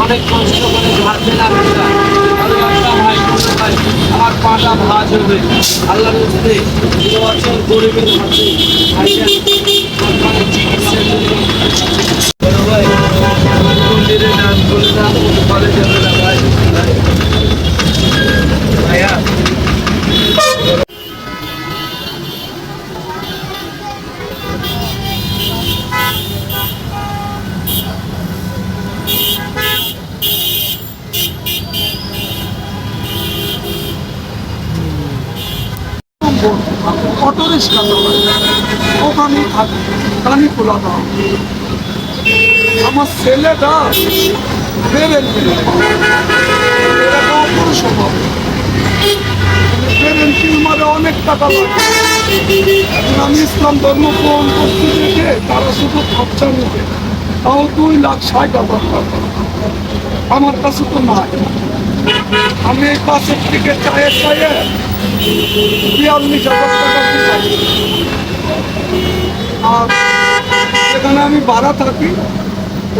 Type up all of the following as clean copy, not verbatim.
অনেক কষ্ট করে ভাবতে না আমার পাটা ভাজ হবে আল্লাহ বছর গরিবের হাতে চিকিৎসার জন্য মন্দিরে নাম করে নাম ঘরে যাবে না ভাই ভাইয়া অটো রিক্সা ওখানেই থাকি কানিপুলা দাও আমার ছেলেটা বেরেন মারে অনেক টাকা লাগে। আমি ইসলাম ধর্ম গ্রহণ করতে দেখে তারা শুধু খরচা নেবে, তাও 2,60,000 টাকা আমার কাছে তো নাই। আমি এই পাশের থেকে চায়ে 42,000 টাকা চাই। আর সেখানে আমি ভাড়া থাকি,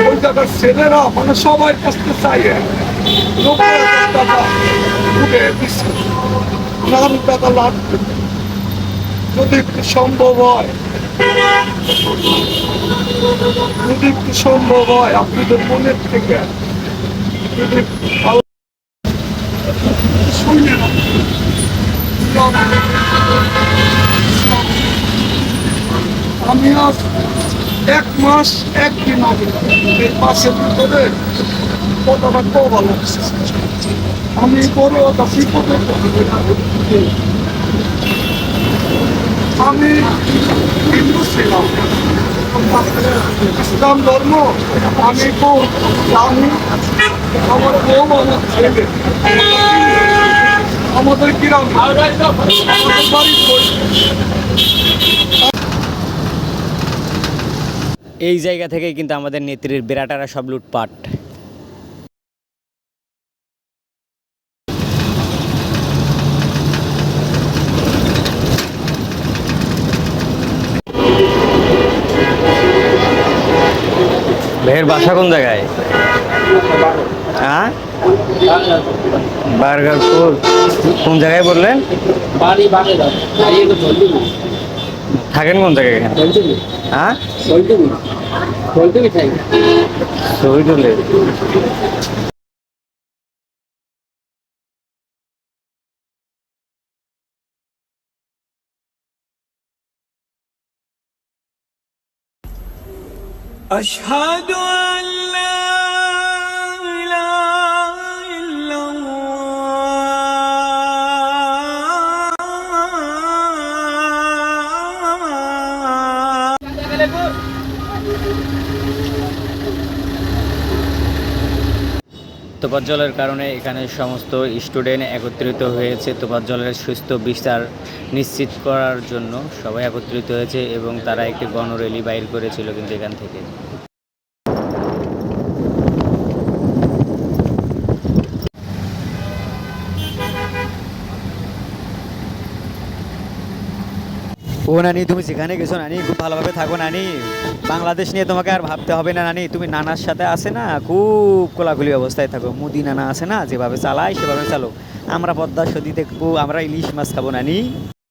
ওই জায়গার ছেলেরা মানে সবাই কাছে চাইয়ে 90,000 টাকা উঠে দিচ্ছে। নাম টাকা লাগবে যদি একটু সম্ভব হয়, যদি একটু সম্ভব হয় আপনাদের মনের থেকে যদি শুনে না। আমি আজ 1 মাস 1 দিন আগে এই মাসের ভিতরে কথাটা খুব ভালো লাগছে। আমি বড় একটা বিপদে আমি হিন্দু ছিলাম, ইসলাম ধর্ম আমি আমি আমার বউ আমার ছেলে আমাদের গ্রাম আমাদের বাড়ির এই জায়গা থেকেই কিন্তু আমাদের নেত্রীর বেড়াটারা সব লুটপাট। ভাইয়ের বাসা কোন জায়গায়? হ্যাঁ, বারগারপুর কোন জায়গায় বললেন? থাকেন কোন জায়গায় এখানে? হ্যাঁ, শহীদুলে। أشهد أن لا إله إلا الله। তোফাজ্জলের কারণে এখানে সমস্ত স্টুডেন্ট একত্রিত হয়েছে। তোফাজ্জলের সুস্থ বিচার নিশ্চিত করার জন্য সবাই একত্রিত হয়েছে এবং তারা একটি গণর্যালি বাইর করেছিল কিন্তু এখান থেকে। ও নানি, তুমি যেখানে গেছো নানি খুব ভালোভাবে থাকো নানি। বাংলাদেশ নিয়ে তোমাকে আর ভাবতে হবে না নানি। তুমি নানার সাথে আছে না, খুব কোলাকুলি অবস্থায় থাকো। মুদি নানা আছে না, যেভাবে চালায় সেভাবে চালো। আমরা পদ্মা সেতু দেখবো, আমরা ইলিশ মাছ খাবো নানি।